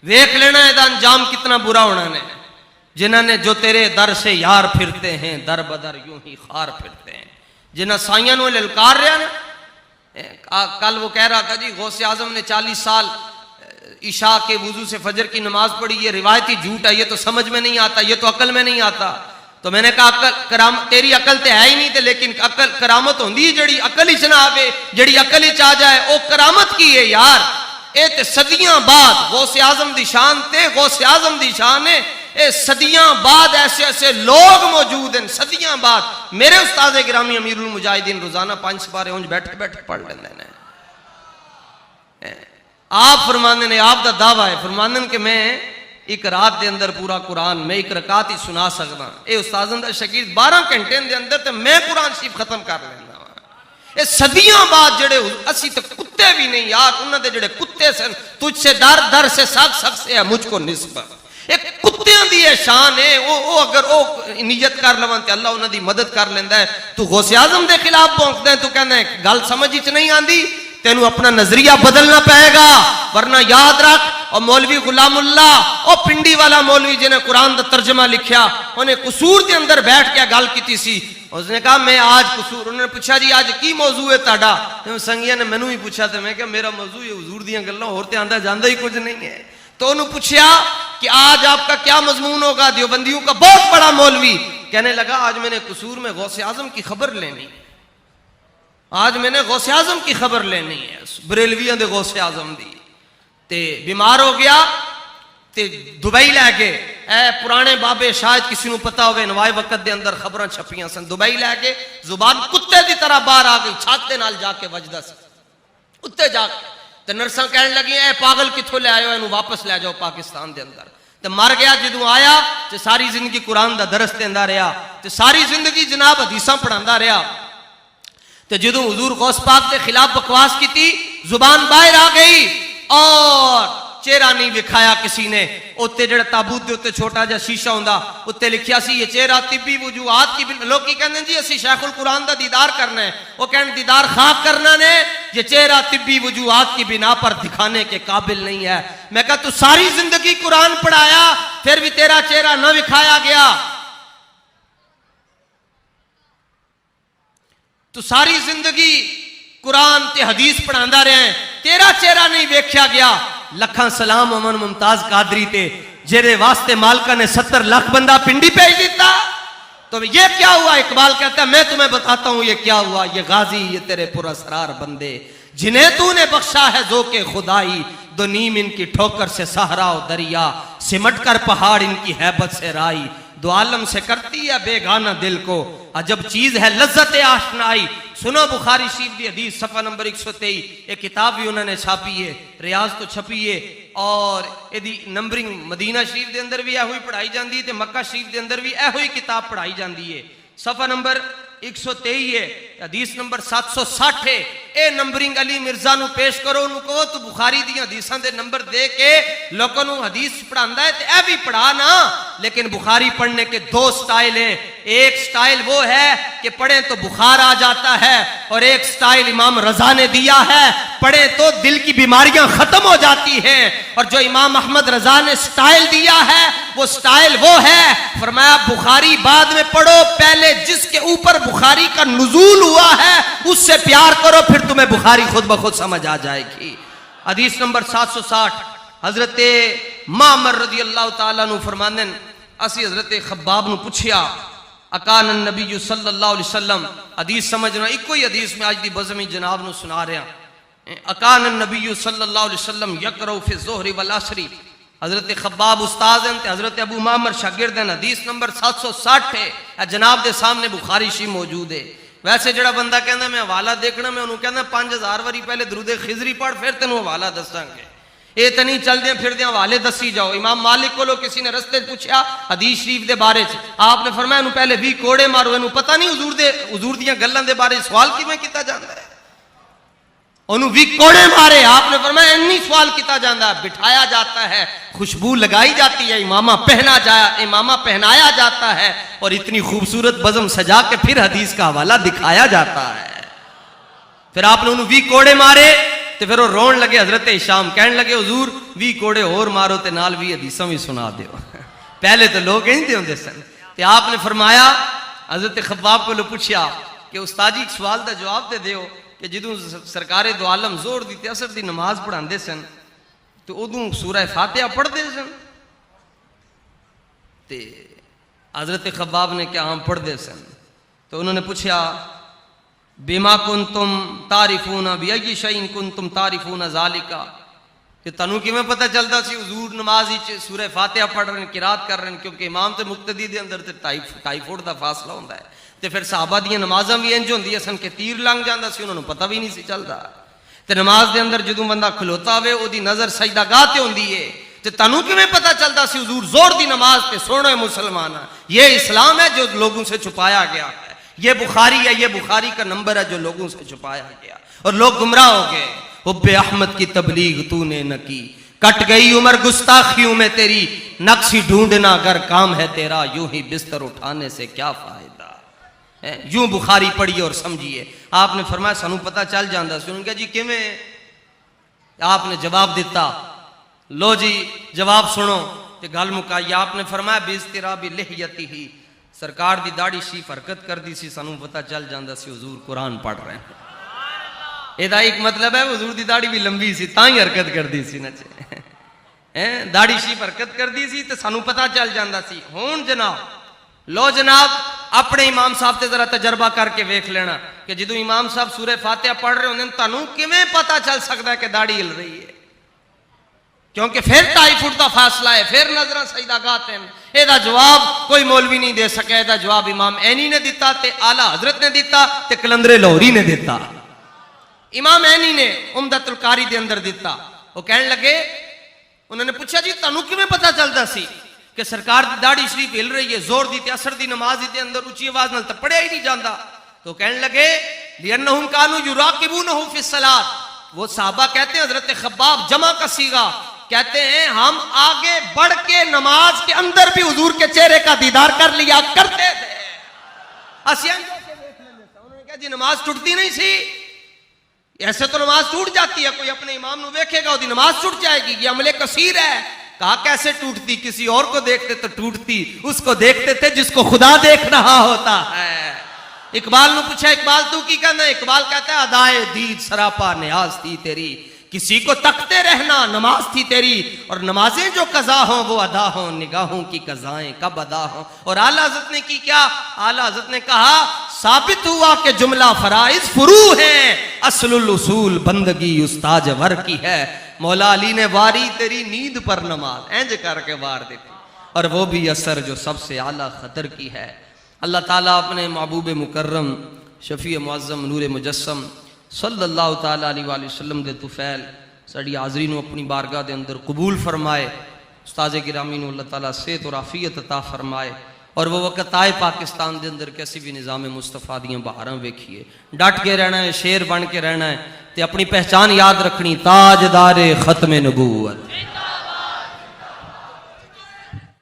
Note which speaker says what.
Speaker 1: देख लेना एदा अंजाम कितना बुरा होना ने, जिन्होंने जो तेरे दर से यार फिरते हैं दर बदर यूं ही खार फिरते हैं, जिन्हें साइया नु ललकार रहा ना। कल वो कह रहा था जी गौसे आजम ने 40 साल ईशा के वुजू से फजर की नमाज पढ़ी, ये रिवायती झूठ है, ये तो समझ में नहीं आता, ये तो अकल में नहीं आता। तो मैंने कहा अकल कराम तेरी अकल तो है ही नहीं, लेकिन अकल करामत होंगी जड़ी अकल ही ना आवे, जड़ी अकल ही आ जाए वो करामत की है यार। ये तो सदियां बाद गौसे आजम दी शान ते गौसे आजम दी शान है, ये सदियां बाद ऐसे ऐसे लोग मौजूद हैं, सदियां बाद। मेरे उस्ताद गिरामी अमीरुल मुजाहिदीन रोजाना 5 सिपारे उंज बैठे बैठे पढ़ लेंदे ने। आप फरमाने ने, आप दा दावा है फरमाने कि मैं एक रात के अंदर पूरा कुरान मैं एक रकात ही सुना सकदा। ये उस्तादन दा शकील 12 घंटे के अंदर तो मैं कुरान शरीफ खत्म कर लेंदा। ये सदियां बाद जड़े असी तो कुत्ते भी नहीं यार, उन्होंने जड़े कुत्ते सन तुझसे दर दर से सख से है मुझको निस्बत। एक कुत्तियां दी शान है, वो अगर वो नियत कर लवन ते अल्लाह उन्हां दी मदद कर लेंदा है। तू गौसे आजम के खिलाफ भौंकदा है, तू कहना है गल समझ च नहीं आती, तेनू अपना नजरिया बदलना पड़ेगा, वरना याद रख। और मौलवी गुलामुल्ला और पिंडी वाला मौलवी जिन्हें कुरान का तर्जमा लिखा, उन्हें कसूर के अंदर बैठ के गल की सी। उसने कहा मैं आज कसूर, उन्होंने पूछा जी आज की मौजू है ताड़ा, संगिया ने मैनू ही पूछा, तो मैं क्या मेरा मौजू है हुजूर दी गल्लां, होर ते आंदा जांदा ही कुछ नहीं है। तो उन्होंने पूछा कि आज आपका क्या मजमून होगा, देवबंदियों का बहुत बड़ा मौलवी कहने लगा आज मैंने कसूर में गौसे आजम की खबर लेनी, आज मैंने गौसे आजम की खबर लेनी है, बरेलवियां दे गौसे आजम दी। ते बीमार हो गया ते दुबई लैके, पुराने बाबे शायद किसी को पता हो, नवाए वक्त के अंदर खबर छपियां सन, दुबई लैके जुबान कुत्ते की तरह बाहर आ गई, छाते नाल जाके वजदा सी उत्ते जाके। तो नर्सा कह लगी ए पागल कितों ले आयो, इनू वापस ले जाओ पाकिस्तान के अंदर। तो मर गया जो आया तो सारी जिंदगी कुरान का दरस देंदा रहा, तो सारी जिंदगी जनाब हदीसा पढ़ांदा रहा। तो जो हुजूर गौस पाक के खिलाफ बकवास की थी, जुबान बाहर आ गई और चेहरा नहीं विखाया किसी ने। उत्ते जड़ा ताबूत के उत्ते छोटा जा शीशा होंदा, उत्ते लिखिया सी ये चेहरा तिब्बी वजूहात की। लोग की कहते जी असी शेखुल कुरान का दीदार करना है, वो कहते दीदार खाक करना ने, ये चेहरा तिब्बी वजूहात की बिना पर दिखाने के काबिल नहीं है। मैं कहा तू सारी जिंदगी कुरान पढ़ाया फिर भी तेरा चेहरा न विखाया गया, तू सारी जिंदगी कुरान ते हदीस पढ़ांदा रहा है, तेरा चेहरा नहीं वेख्या गया। लखा सलाम अमन मुमताज कादरी ते जेरे वास्ते मालका ने 70 लाख बंदा पिंडी भेज दिता। तो ये क्या हुआ? इकबाल कहता है मैं तुम्हें बताता हूं ये क्या हुआ। ये गाजी ये तेरे पुरस्कार बंदे जिन्हें तूने बख्शा है जो के खुदाई, दो नीम इनकी ठोकर से सहरा और दरिया, सिमट कर पहाड़ इनकी हैबत से राई, दो आलम से करती है बेगाना दिल को, अजब चीज है लज्जत आशनाई। सुनो बुखारी शरीफ की हदीस सफा नंबर 123, एक किताब भी उन्होंने छापी है, रियाज तो छपी है, और यदि नंबरिंग मदीना शरीफ के अंदर भी ऐ पढ़ाई जाती है, तो मक्का शरीफ के अंदर भी ऐ किताब पढ़ाई जाती है। सफा नंबर 123 है, हदीस नंबर 760 है। ए नंबरिंग अली मिर्जा नु पेश करो, उन्होंने कहो तू बुखारी दी हदीसां दे नंबर दे के लोगों को हदीस पढ़ांदा है, तो ए भी पढ़ा ना। लेकिन बुखारी पढ़ने के 2 स्टाइल हैं। एक स्टाइल वो है कि पढ़े तो बुखार आ जाता है, और एक स्टाइल इमाम रजा ने दिया है, पढ़े तो दिल की बीमारियां खत्म हो जाती हैं। और जो इमाम अहमद रजा ने स्टाइल दिया है वो स्टाइल वो है, फरमाया बुखारी बाद में पढ़ो, पहले जिसके ऊपर बुखारी का नुज़ूल हुआ है उससे प्यार करो, फिर तुम्हें बुखारी खुद ब खुद समझ आ जाएगी। हदीस नंबर 760, हजरत मामर रज़ी अल्लाह तआला नु फरमाने, असी हजरत खब्बाब नु पूछया अकान नबी सल्लल्लाहु अलैहि वसल्लम, हदीस समझना इको ही हदीस में आज दी बज़मी जनाब नु सुना रहा। अकान नबी सल्लल्लाहु अलैहि वसल्लम यक़रउ फी ज़ुहरी वल असरी, हजरत खब्बाब उस्ताद हैं, हजरत अबू मामर शागिर्द हैं। हदीस नंबर 760 है, जनाब दे सामने बुखारी शरीफ मौजूद है। वैसे जड़ा बंदा कहना मैं हवाला देखना, मैं उन्होंने कहना 5000 वारी पहले दरूदे खिजरी पढ़ फिर तेन हवाला दसांगे। ये तो नहीं चलते फिरदे हवाले दसी जाओ। इमाम मालिक को किसी ने रस्ते पूछा हदीस शरीफ के बारे च, आपने फरमाया इनू पहले 20 कोड़े मारो, इनू पता नहीं हुजूर दियां गल्लां दे बारे सवाल किवें कीता जांदा है। उन्होंने 20 कोड़े मारे, आपने फरमाया इन्नी सवाल किया जाता है। बिठाया जाता है, खुशबू लगाई जाती है, इमामा पहनाया जाता है, और इतनी खूबसूरत बज़म सजा के फिर हदीस का हवाला दिखाया जाता है। फिर आपने उन्होंने 20 कोड़े मारे, तो फिर वो रोन लगे हजरत हिशाम, कहने लगे हुजूर 20 कोड़े और मारो ते नाल 20 हदीसां भी सुना दो। पहले तो लोग कहते होंगे सन। तो आपने फरमाया, हजरत खब्बाब को पूछा कि उस्ताद जी एक सवाल का जवाब दे दियो कि जदों सरकारे दो आलम जोर दी ते असर दी नमाज पढ़ाते सन तो उदों सूरह फातिहा पढ़ते सन? ते हजरत खब्बाब ने क्या हम पढ़ते सन? तो उन्होंने पूछा बिमा कुंतुम तारिफूना बिअय्यि शैइन कुंतुम तारिफूना ज़ालिका, कि तनू किवें पता चलता सी हुजूर नमाज सूरह फातिहा पढ़ रहे हैं, किरात कर रहे हैं, क्योंकि इमाम ते मुक्तदी दे अंदर ते 2.5 फुट का फासला होंदा है। तो फिर सहाबा दी नमाज़ां भी इंज होंदियां सन कि तीर लंघ जांदा सी, उन्होंने पता भी नहीं सी चलता। तो नमाज के अंदर जदों बंदा खलोता होवे ओदी नजर सजदागाह ते होंदी है, तो तनू किवें पता चलता सी हुजूर जोर दी नमाज ते सुनो मुसलमान, ये इस्लाम है जो लोगों से छुपाया गया है, ये बुखारी है, ये बुखारी का नंबर है जो लोगों से छुपाया गया और लोग गुमराह हो गए। हुब्बे अहमद की तबलीग तूने न की, कट गई उम्र गुस्ताखियों में तेरी, नक्शी ढूंढना अगर काम है तेरा, यूं ही बिस्तर उठाने से क्या फायदा। यूं बुखारी पढ़िए और समझिए। आपने फरमाया सानू पता चल जाता। सुन गया जी किवें? आपने जवाब दिता, लो जी जवाब सुनो ते गल मुकाई। आपने फरमाया बिस्तिरा भी लिहयती ही, सरकार दी दाढ़ी शीफ हरकत कर दी सी, सानू पता चल जाता सी हुजूर कुरान पढ़ रहे हैं। एदा एक मतलब है हुजूर दी दाढ़ी भी लंबी सी तां ही हरकत कर दी सी नचे दाढ़ी शीफ हरकत कर दी सी ते सानू पता चल जाता सी। हुण जनाब लो जनाब अपने इमाम साहब ते जरा तजर्बा करके वेख लेना कि जदों इमाम साहब सूरह फातिहा पढ़ रहे होंदे तानू किवें पता चल सकता है कि दाढ़ी हिल रही है, क्योंकि फिर 2.5 फुट का फासला है, फिर नजर सजदागाह ते। एदा जवाब कोई मौलवी नहीं दे सका। एदा जवाब इमाम ऐनी ने दिता ते आला हजरत ने दिता ते कलंदरे लाहौरी ने दिता। इमाम ऐनी ने उम्दतुल कारी दे अंदर दिता। वो कहने लगे, उन्होंने पूछा जी तनू किवें पता चलता सी कि सरकार की दाढ़ी शरीफ हिल रही है, जोर दी ते असर दी नमाज दे अंदर उच्ची आवाज नाल तो पढ़िया ही नहीं जाता। तो कहने लगे लिअन्नहुम कानू युराकिबूनहु फिस्सलात, वो साहबा कहते हैं, हजरत खब्बाब जमा का सीगा कहते हैं, हम आगे बढ़ के नमाज के अंदर भी हुजूर के चेहरे का दीदार कर लिया करते थे। उन्होंने कहा जी नमाज टूटती नहीं सी, ऐसे तो नमाज टूट जाती है, कोई अपने इमाम को देखेगा उसकी नमाज टूट जाएगी, ये अमले कसीर है। कहा कैसे टूटती? किसी और को देखते तो टूटती, उसको देखते थे जिसको खुदा देख रहा होता है। इकबाल ने पूछा, इकबाल तू की कहना? इकबाल कहता है अदाए दीद सरापा नियाज थी तेरी, किसी को तकते रहना नमाज थी तेरी, और नमाजें जो कजा हो वो अदा हो, निगाहों की कजाएं कब अदा हो। और आला हज़रत ने की क्या? आला हज़रत ने कहा साबित हुआ कि जुमला फराइज फुरू है, असलुल उसूल बंदगी उस्ताज वर की है। मौला अली ने वारी तेरी नींद पर नमाज, इंज करके वार देती, और वो भी असर जो सबसे आला खतर की है। अल्लाह ताला अपने महबूब मुकर्रम शफी मुअज़्ज़म नूर मुजस्सम सल्लल्लाहु ताला अलैहि वसल्लम दे तुफैल साड़ी हाज़री नूं अपनी बारगाह दे अंदर कबूल फरमाए। उस्ताद गिरामी नूं अल्लाह ताला सेहत और आफियत अता फरमाए, और वो वक़्त आए पाकिस्तान के अंदर किसी भी निज़ाम मुस्तफ़ा दियां बहारां वेखिए। डट के रहना है, शेर बन के रहना है, तो अपनी पहचान याद रखनी, ताजदारे ख़त्म नबूवत।